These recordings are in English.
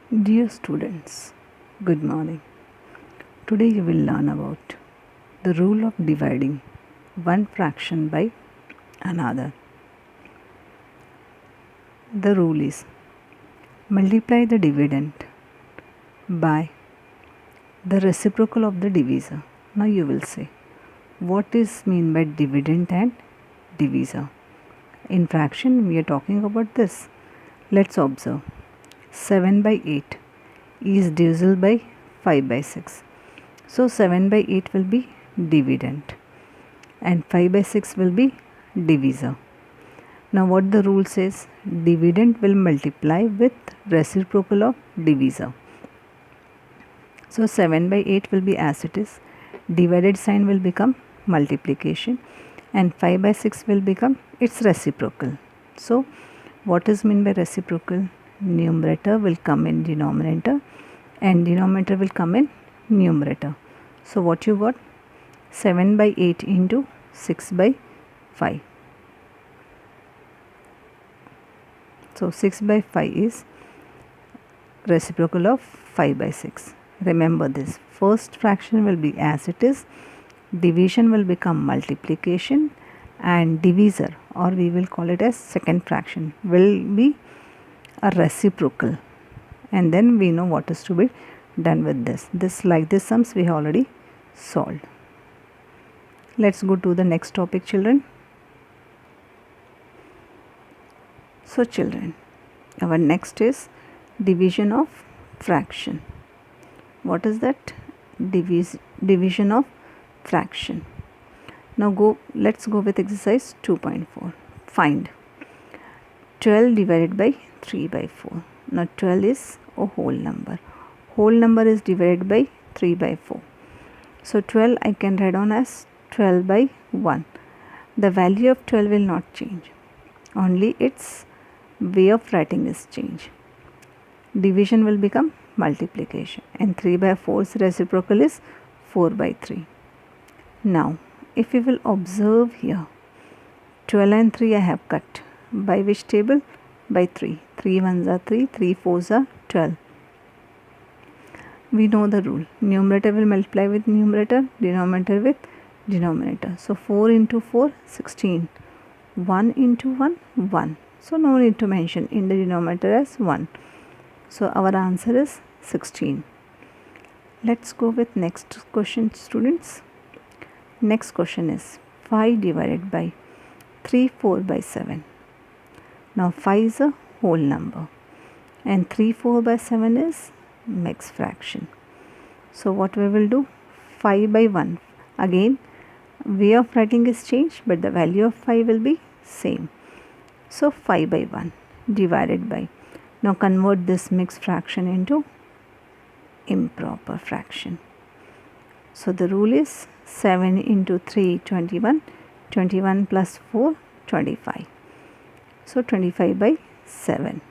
Dear students, good morning. Today you will learn about the rule of dividing one fraction by another. The rule is multiply the dividend by the reciprocal of the divisor. Now you will say, what is mean by dividend and divisor? In fraction we are talking about this. Let's observe. 7 by 8 is divisible by 5 by 6. So 7 by 8 will be dividend and 5 by 6 will be divisor. Now what the rule says, dividend will multiply with reciprocal of divisor. So 7 by 8 will be as it is, divided sign will become multiplication and 5 by 6 will become its reciprocal. So what is meant by reciprocal? Numerator will come in denominator and denominator will come in numerator. So what you got? 7 by 8 into 6 by 5. So 6 by 5 is reciprocal of 5 by 6. Remember this. First fraction will be as it is, division will become multiplication and divisor, or we will call it as second fraction, will be a reciprocal, and then we know what is to be done with this. This sums we have already solved. Let's go to the next topic, children. So children, our next is division of fraction. What is that? Division of fraction. Now let's go with exercise 2.4. Find 12 divided by 3 by 4. Now 12 is a whole number. Whole number is divided by 3 by 4. So 12 I can write on as 12 by 1. The value of 12 will not change. Only its way of writing is change. Division will become multiplication and 3 by 4's reciprocal is 4 by 3. Now if we will observe here, 12 and 3 I have cut. By which table? By 3. 3 ones are 3, 3 fours are 12. We know the rule. Numerator will multiply with numerator, denominator with denominator. So 4 into 4, 16. 1 into 1, 1. So no need to mention in the denominator as 1. So our answer is 16. Let's go with next question, students. Next question is 5 divided by 3, 4 by 7. Now 5 is a whole number and 3, 4 by 7 is mixed fraction. So what we will do? 5 by 1. Again way of writing is changed, but the value of 5 will be same. So 5 by 1 divided by. Now convert this mixed fraction into improper fraction. So the rule is 7 into 3, 21. 21 plus 4, 25. So 25 by 7.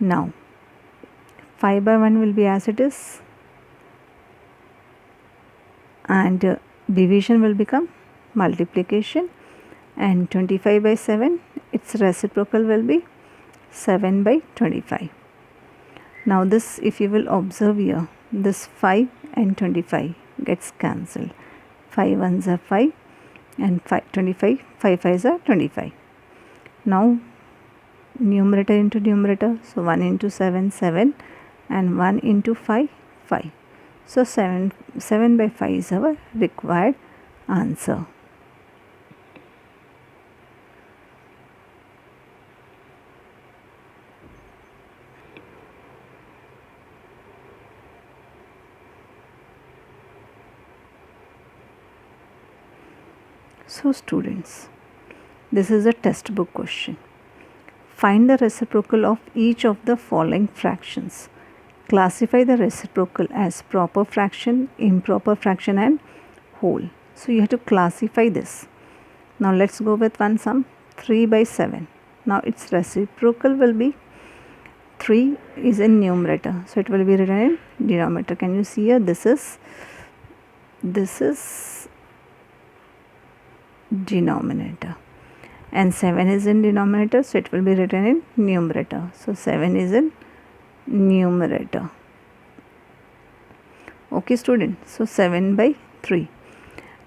Now 5 by 1 will be as it is and division will become multiplication and 25 by 7, its reciprocal will be 7 by 25. Now this, if you will observe here, this 5 and 25 gets cancelled. 5 ones are 5 and 25, 5 5s are 25. Now numerator into numerator, so 1 into 7, 7 and 1 into 5, 5. So 7 by 5 is our required answer. So students, this is a textbook question. Find the reciprocal of each of the following fractions. Classify the reciprocal as proper fraction, improper fraction and whole. So you have to classify this. Now let's go with one sum. 3 by 7. Now its reciprocal will be 3 is in numerator. So it will be written in denominator. Can you see here? This is denominator and 7 is in denominator, so it will be written in numerator. So 7 is in numerator. Okay student, so 7 by 3.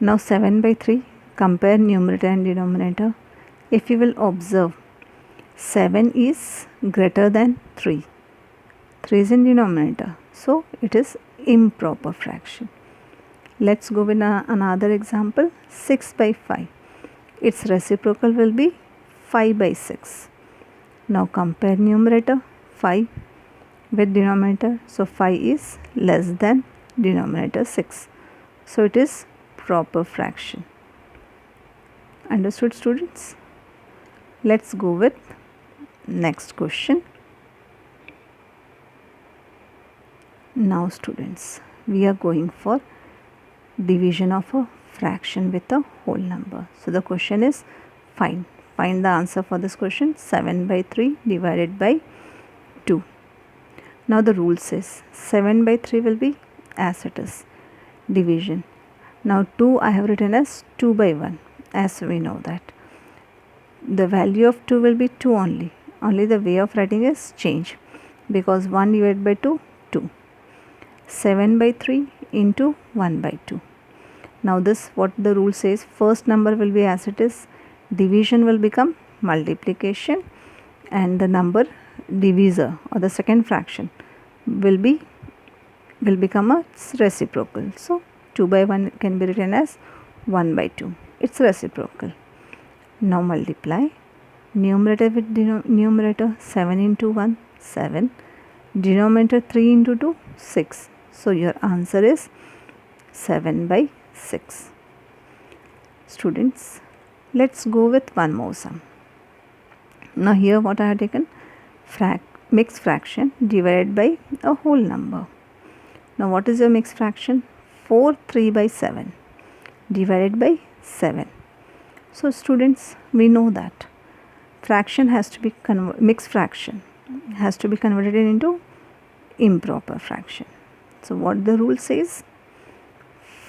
Now 7 by 3, compare numerator and denominator. If you will observe, 7 is greater than 3. 3 is in denominator, so it is improper fraction. Let's go with another example. 6 by 5. Its reciprocal will be 5 by 6. Now compare numerator 5 with denominator. So 5 is less than denominator 6. So it is proper fraction. Understood students? Let's go with next question. Now students, we are going for division of a fraction with a whole number. So the question is find the answer for this question. 7 by 3 divided by 2. Now the rule says 7 by 3 will be as it is, division. Now 2 I have written as 2 by 1, as we know that. The value of 2 will be 2 only the way of writing is change, because 1 divided by 2, 2. 7 by 3 into 1 by 2. Now this, what the rule says, first number will be as it is, division will become multiplication, and the number divisor or the second fraction will become a reciprocal. So 2 by 1 can be written as 1 by 2. It's reciprocal. Now multiply numerator with numerator. 7 into 1, 7. Denominator 3 into 2, 6. So your answer is 7 by 6. Students, let's go with one more sum. Now here what I have taken, mixed fraction divided by a whole number. Now what is your mixed fraction? 4 3 by 7 divided by 7. So students, we know that fraction has to be mixed fraction has to be converted into improper fraction. So what the rule says,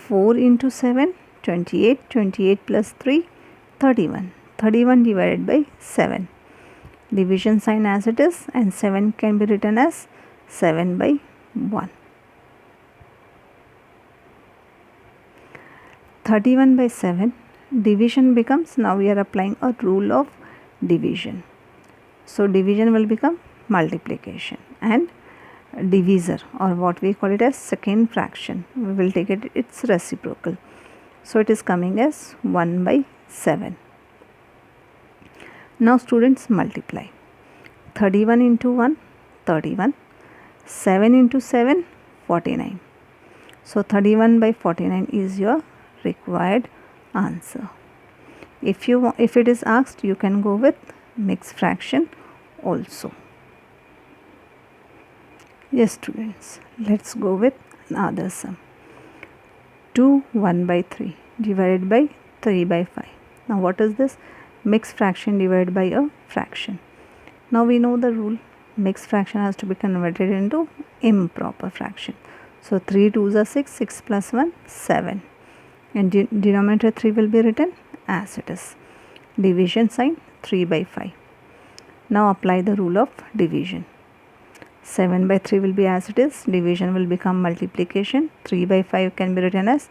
4 into 7, 28, 28 plus 3, 31. 31 divided by 7. Division sign as it is, and 7 can be written as 7 by 1. 31 by 7, division becomes, now we are applying a rule of division. So division will become multiplication, and divisor, or what we call it as second fraction, we will take it its reciprocal. So it is coming as 1 by 7. Now students, multiply 31 into 1, 31. 7 into 7, 49. So 31 by 49 is your required answer. If it is asked, you can go with mixed fraction also. Yes students, let's go with another sum. 2 1 by 3 divided by 3 by 5. Now what is this? Mixed fraction divided by a fraction. Now we know the rule, mixed fraction has to be converted into improper fraction. So 3 2s are 6, 6 plus 1, 7. And denominator 3 will be written as it is. Division sign 3 by 5. Now apply the rule of division. 7 by 3 will be as it is. Division will become multiplication. 3 by 5 can be written as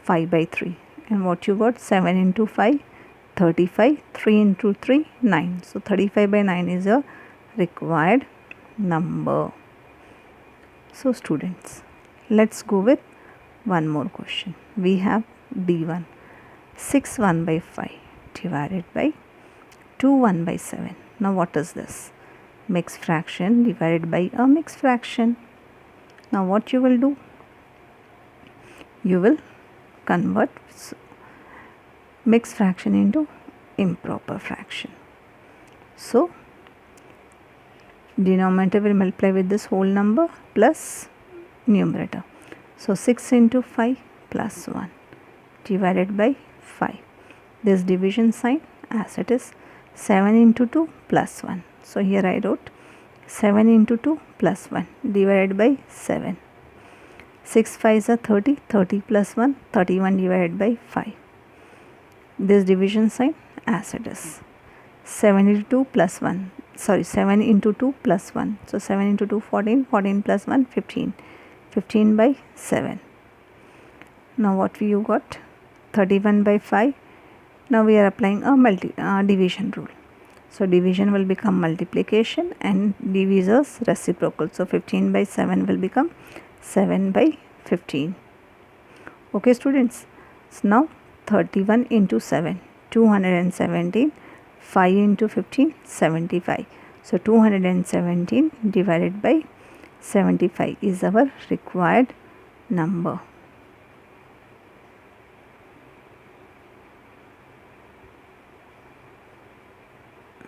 5 by 3. And what you got? 7 into 5, 35. 3 into 3, 9. So 35 by 9 is your required number. So students, let's go with one more question. We have D1. 6 1 by 5 divided by 2 1 by 7. Now what is this? Mixed fraction divided by a mixed fraction. Now what you will do? You will convert mixed fraction into improper fraction. So denominator will multiply with this whole number plus numerator. So 6 into 5 plus 1 divided by 5. This division sign as it is. 7 into 2 plus 1. So here I wrote 7 into 2 plus 1 divided by 7. 6 5s are 30. 30 plus 1, 31 divided by 5. This division sign as it is. 7 into 2 plus 1. 7 into 2 plus 1. So 7 into 2 14, 14 plus 1 15, 15 by 7. Now what you got? 31 by 5. Now we are applying a division rule. So division will become multiplication and divisors reciprocal. So 15 by 7 will become 7 by 15. Okay students. So now 31 into 7, 217. 5 into 15, 75. So 217 divided by 75 is our required number.